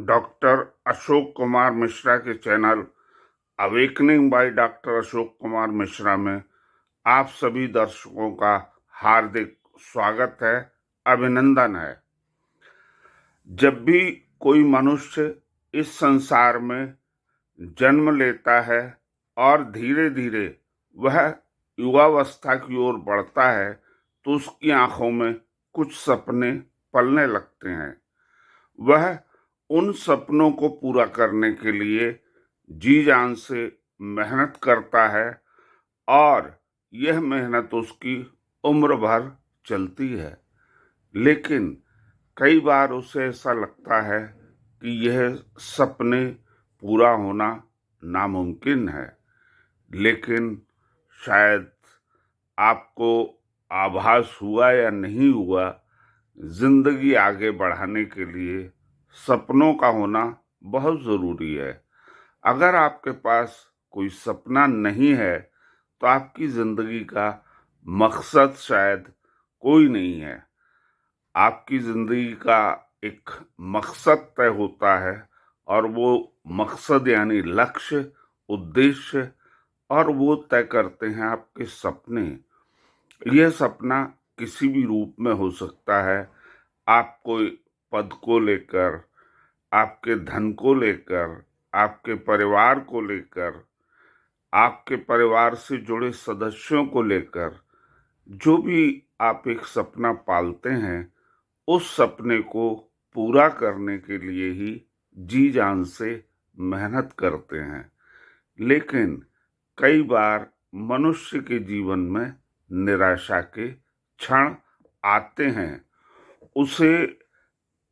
Doctor Ashok Kumar Mishra के channel awakening by doctor Ashok Kumar Mishra में आप सभी दर्शकों का हार्दिक स्वागत है, अभिनंदन है। जब भी कोई मनुष्य इस संसार में जन्म लेता है और धीरे धीरे वह युवावस्था की ओर बढ़ता है तो उसकी आंखों में कुछ सपने पलने लगते हैं। वह उन सपनों को पूरा करने के लिए जी जान से मेहनत करता है और यह मेहनत उसकी उम्र भर चलती है। लेकिन कई बार उसे ऐसा लगता है कि यह सपने पूरा होना नामुमकिन है। लेकिन शायद आपको आभास हुआ या नहीं हुआ, जिंदगी आगे बढ़ाने के लिए सपनों का होना बहुत जरूरी है। अगर आपके पास कोई सपना नहीं है तो आपकी जिंदगी का मकसद शायद कोई नहीं है। आपकी जिंदगी का एक मकसद तय होता है और वो मकसद यानी लक्ष्य, उद्देश्य, और वो तय करते हैं आपके सपने। यह सपना किसी भी रूप में हो सकता है। आप कोई पद को लेकर, आपके धन को लेकर, आपके परिवार को लेकर, आपके परिवार से जुड़े सदस्यों को लेकर, जो भी आप एक सपना पालते हैं, उस सपने को पूरा करने के लिए ही जी जान से मेहनत करते हैं। लेकिन कई बार मनुष्य के जीवन में निराशा के क्षण आते हैं। उसे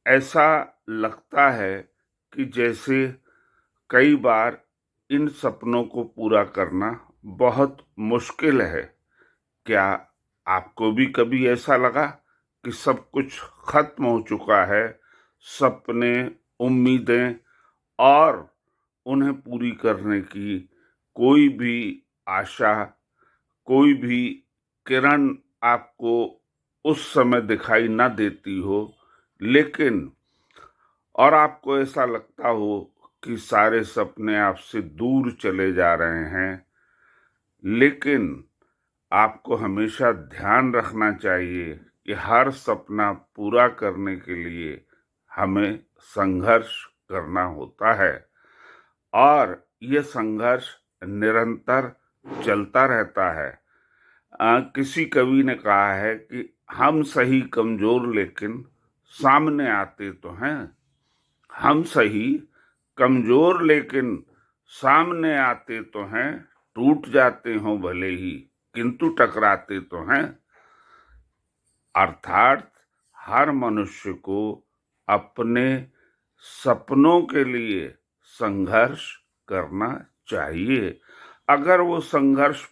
ऐसा लगता है कि जैसे कई बार इन सपनों को पूरा करना बहुत मुश्किल है। क्या आपको भी कभी ऐसा लगा कि सब कुछ खत्म हो चुका है, सपने, उम्मीदें और उन्हें पूरी करने की कोई भी आशा, कोई भी किरण आपको उस समय दिखाई ना देती हो, लेकिन और आपको ऐसा लगता हो कि सारे सपने आपसे दूर चले जा रहे हैं? लेकिन आपको हमेशा ध्यान रखना चाहिए कि हर सपना पूरा करने के लिए हमें संघर्ष करना होता है और यह संघर्ष निरंतर चलता रहता है। किसी कवि ने कहा है कि हम सही कमजोर लेकिन सामने आते तो हैं। हम सही कमजोर लेकिन सामने आते तो हैं, टूट जाते हों भले ही किंतु टकराते तो हैं। अर्थात हर मनुष्य को अपने सपनों के लिए संघर्ष करना चाहिए। अगर वो संघर्ष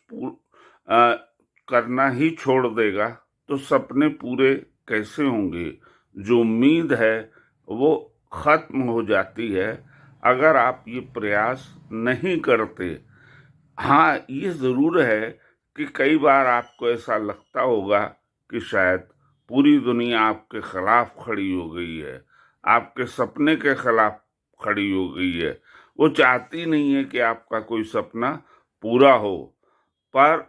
करना ही छोड़ देगा तो सपने पूरे कैसे होंगे? जो उम्मीद है वो खत्म हो जाती है अगर आप ये प्रयास नहीं करते। हाँ, ये जरूर है कि कई बार आपको ऐसा लगता होगा कि शायद पूरी दुनिया आपके खिलाफ खड़ी हो गई है, आपके सपने के खिलाफ खड़ी हो गई है। वो चाहती नहीं है कि आपका कोई सपना पूरा हो। पर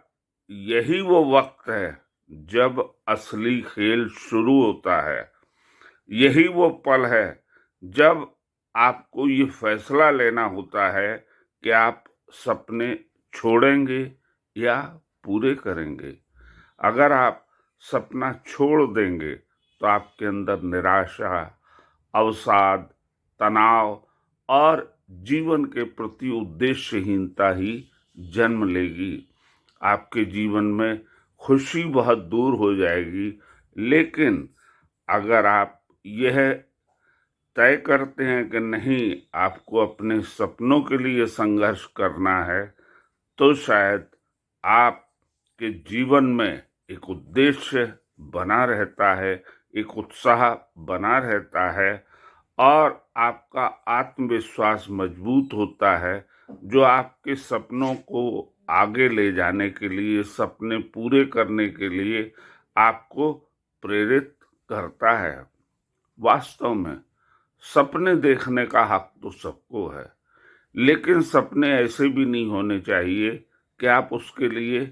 यही वो वक्त है जब असली खेल शुरू होता है। यही वो पल है जब आपको ये फैसला लेना होता है कि आप सपने छोड़ेंगे या पूरे करेंगे। अगर आप सपना छोड़ देंगे तो आपके अंदर निराशा, अवसाद, तनाव और जीवन के प्रति उद्देश्यहीनता ही जन्म लेगी। आपके जीवन में खुशी बहुत दूर हो जाएगी। लेकिन अगर आप यह तय करते हैं कि नहीं, आपको अपने सपनों के लिए संघर्ष करना है, तो शायद आपके जीवन में एक उद्देश्य बना रहता है, एक उत्साह बना रहता है और आपका आत्मविश्वास मजबूत होता है, जो आपके सपनों को आगे ले जाने के लिए, सपने पूरे करने के लिए आपको प्रेरित करता है। वास्तव में सपने देखने का हक तो सबको है, लेकिन सपने ऐसे भी नहीं होने चाहिए कि आप उसके लिए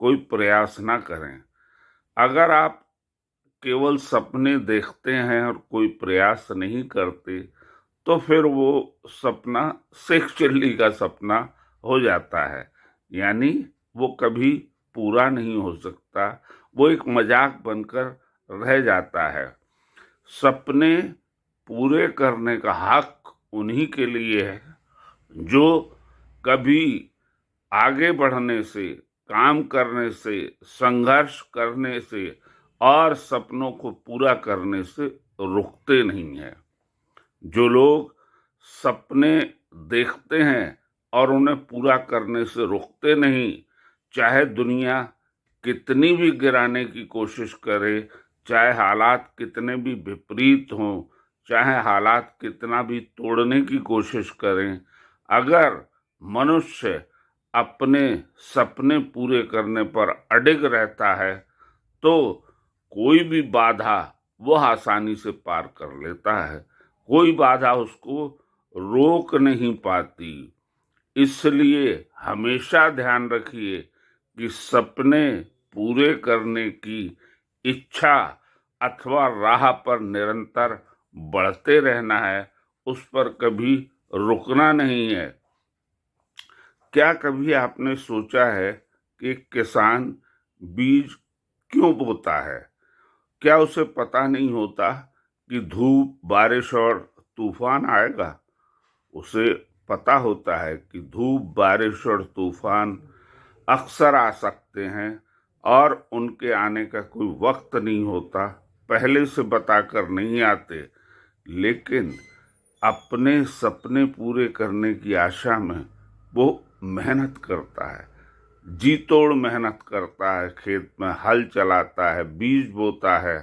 कोई प्रयास ना करें। अगर आप केवल सपने देखते हैं और कोई प्रयास नहीं करते, तो फिर वो सपना शेख चिल्ली का सपना हो जाता है। यानी वो कभी पूरा नहीं हो सकता, वो एक मजाक बनकर रह जाता है। सपने पूरे करने का हक उन्हीं के लिए है जो कभी आगे बढ़ने से, काम करने से, संघर्ष करने से और सपनों को पूरा करने से रुकते नहीं हैं। जो लोग सपने देखते हैं और उन्हें पूरा करने से रुकते नहीं, चाहे दुनिया कितनी भी गिराने की कोशिश करे, चाहे हालात कितने भी विपरीत हों, चाहे हालात कितना भी तोड़ने की कोशिश करें, अगर मनुष्य अपने सपने पूरे करने पर अडिग रहता है, तो कोई भी बाधा वो आसानी से पार कर लेता है। कोई बाधा उसको रोक नहीं पाती। इसलिए हमेशा ध्यान रखिए कि सपने पूरे करने की इच्छा अथवा राह पर निरंतर बढ़ते रहना है, उस पर कभी रुकना नहीं है। क्या कभी आपने सोचा है कि किसान बीज क्यों बोता है? क्या उसे पता नहीं होता कि धूप, बारिश और तूफान आएगा? उसे पता होता है कि धूप, बारिश और तूफान अक्सर आ सकते हैं और उनके आने का कोई वक्त नहीं होता, पहले से बताकर नहीं आते। लेकिन अपने सपने पूरे करने की आशा में वो मेहनत करता है, जी तोड़ मेहनत करता है, खेत में हल चलाता है, बीज बोता है,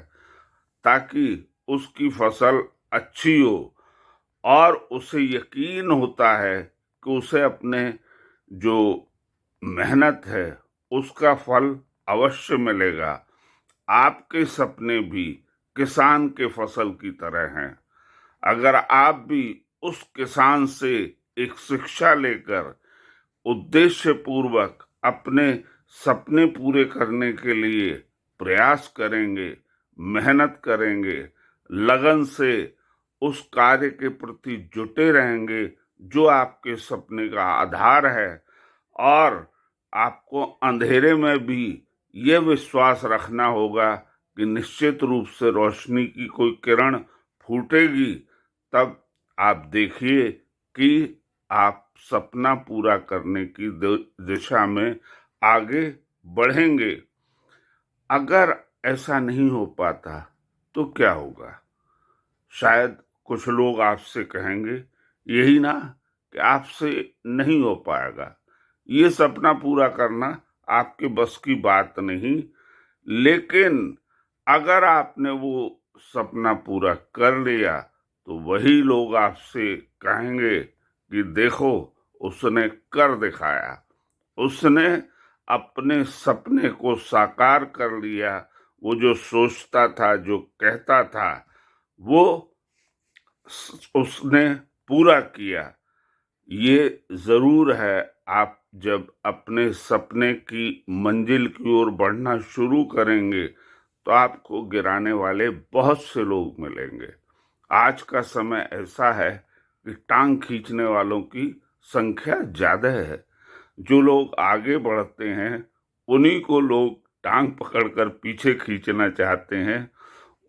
ताकि उसकी फसल अच्छी हो और उसे यकीन होता है कि उसे अपने जो मेहनत है उसका फल अवश्य मिलेगा। आपके सपने भी किसान के फसल की तरह हैं। अगर आप भी उस किसान से एक शिक्षा लेकर उद्देश्य पूर्वक अपने सपने पूरे करने के लिए प्रयास करेंगे, मेहनत करेंगे, लगन से उस कार्य के प्रति जुटे रहेंगे जो आपके सपने का आधार है, और आपको अंधेरे में भी ये विश्वास रखना होगा कि निश्चित रूप से रोशनी की कोई किरण फूटेगी, तब आप देखिए कि आप सपना पूरा करने की दिशा में आगे बढ़ेंगे। अगर ऐसा नहीं हो पाता तो क्या होगा? शायद कुछ लोग आपसे कहेंगे, यही ना कि आपसे नहीं हो पाएगा, ये सपना पूरा करना आपके बस की बात नहीं। लेकिन अगर आपने वो सपना पूरा कर लिया, तो वही लोग आपसे कहेंगे कि देखो, उसने कर दिखाया, उसने अपने सपने को साकार कर लिया। वो जो सोचता था, जो कहता था, वो उसने पूरा किया। ये जरूर है, आप जब अपने सपने की मंजिल की ओर बढ़ना शुरू करेंगे तो आपको गिराने वाले बहुत से लोग मिलेंगे। आज का समय ऐसा है कि टांग खींचने वालों की संख्या ज्यादा है। जो लोग आगे बढ़ते हैं उन्हीं को लोग टांग पकड़कर पीछे खींचना चाहते हैं।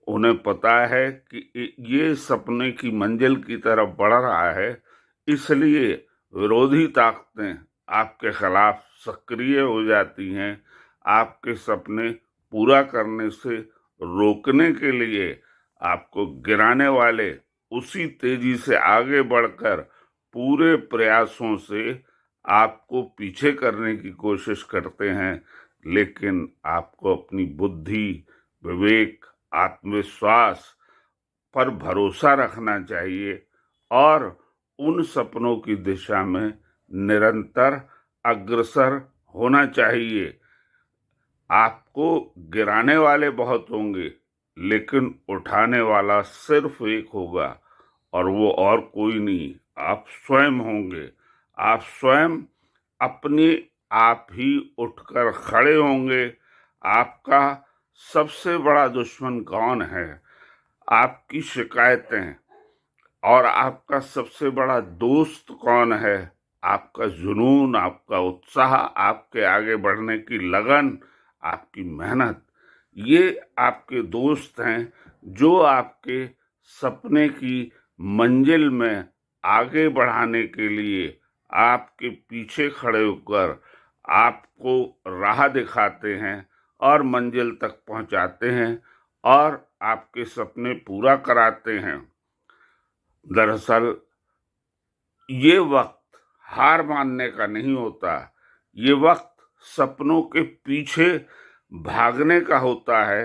उन्हें पता है कि ये सपने की मंजिल की तरफ बढ़ रहा है, इसलिए विरोधी ताकतें आपके खिलाफ सक्रिय हो जाती हैं। आपके सपने पूरा करने से रोकने के लिए आपको गिराने वाले उसी तेजी से आगे बढ़कर पूरे प्रयासों से आपको पीछे करने की कोशिश करते हैं। लेकिन आपको अपनी बुद्धि, विवेक, आत्मविश्वास पर भरोसा रखना चाहिए और उन सपनों की दिशा में निरंतर अग्रसर होना चाहिए। आपको गिराने वाले बहुत होंगे, लेकिन उठाने वाला सिर्फ एक होगा, और वो और कोई नहीं, आप स्वयं होंगे। आप स्वयं अपने आप ही उठकर खड़े होंगे। आपका सबसे बड़ा दुश्मन कौन है? आपकी शिकायतें। और आपका सबसे बड़ा दोस्त कौन है? आपका जुनून, आपका उत्साह, आपके आगे बढ़ने की लगन, आपकी मेहनत। ये आपके दोस्त हैं जो आपके सपने की मंजिल में आगे बढ़ाने के लिए आपके पीछे खड़े होकर आपको राह दिखाते हैं और मंजिल तक पहुंचाते हैं और आपके सपने पूरा कराते हैं। दरअसल ये वक्त हार मानने का नहीं होता, ये वक्त सपनों के पीछे भागने का होता है,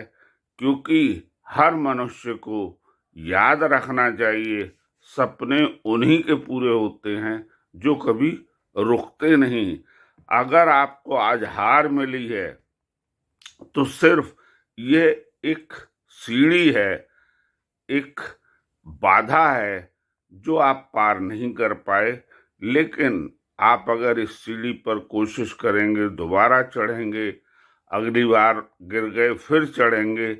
क्योंकि हर मनुष्य को याद रखना चाहिए सपने उन्हीं के पूरे होते हैं जो कभी रुकते नहीं। अगर आपको आज हार मिली है तो सिर्फ ये एक सीढ़ी है, एक बाधा है जो आप पार नहीं कर पाए। लेकिन आप अगर इस सीढ़ी पर कोशिश करेंगे, दोबारा चढ़ेंगे, अगली बार गिर गए फिर चढ़ेंगे,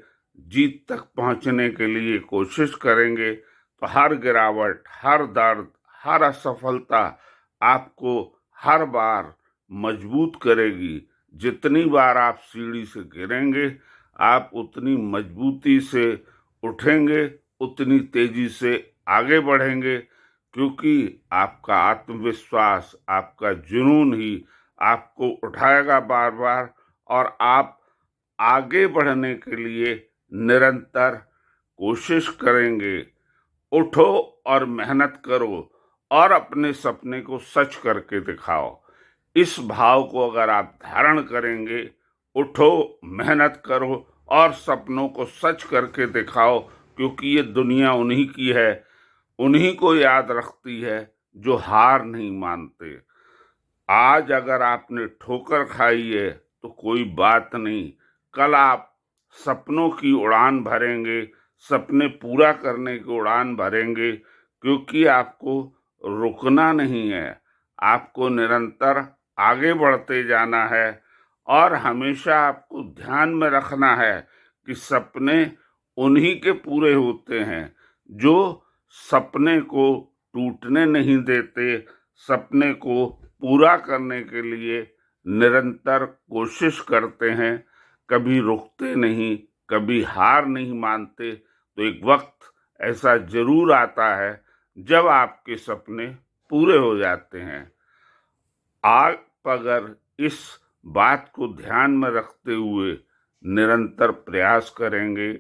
जीत तक पहुंचने के लिए कोशिश करेंगे, तो हर गिरावट, हर दर्द, हर असफलता आपको हर बार मजबूत करेगी। जितनी बार आप सीढ़ी से गिरेंगे, आप उतनी मजबूती से उठेंगे, उतनी तेजी से आगे बढ़ेंगे, क्योंकि आपका आत्मविश्वास, आपका जुनून ही आपको उठाएगा बार बार, और आप आगे बढ़ने के लिए निरंतर कोशिश करेंगे। उठो और मेहनत करो और अपने सपने को सच करके दिखाओ। इस भाव को अगर आप धारण करेंगे, उठो, मेहनत करो और सपनों को सच करके दिखाओ, क्योंकि ये दुनिया उन्हीं की है, उन्हीं को याद रखती है जो हार नहीं मानते। आज अगर आपने ठोकर खाई है तो कोई बात नहीं, कल आप सपनों की उड़ान भरेंगे, सपने पूरा करने की उड़ान भरेंगे, क्योंकि आपको रुकना नहीं है, आपको निरंतर आगे बढ़ते जाना है। और हमेशा आपको ध्यान में रखना है कि सपने उन्हीं के पूरे होते हैं जो सपने को टूटने नहीं देते, सपने को पूरा करने के लिए निरंतर कोशिश करते हैं, कभी रुकते नहीं, कभी हार नहीं मानते। तो एक वक्त ऐसा जरूर आता है जब आपके सपने पूरे हो जाते हैं। आप अगर इस बात को ध्यान में रखते हुए निरंतर प्रयास करेंगे,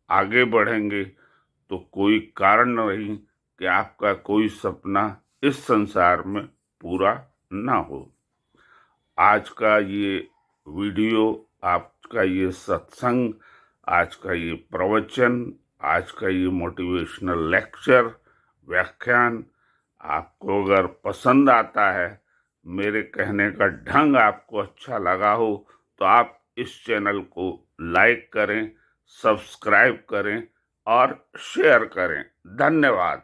आगे बढ़ेंगे, तो कोई कारण नहीं कि आपका कोई सपना इस संसार में पूरा ना हो। आज का ये वीडियो, आज का ये सत्संग, आज का ये प्रवचन, आज का ये मोटिवेशनल लेक्चर, व्याख्यान आपको अगर पसंद आता है, मेरे कहने का ढंग आपको अच्छा लगा हो, तो आप इस चैनल को लाइक करें, सब्सक्राइब करें और शेयर करें। धन्यवाद।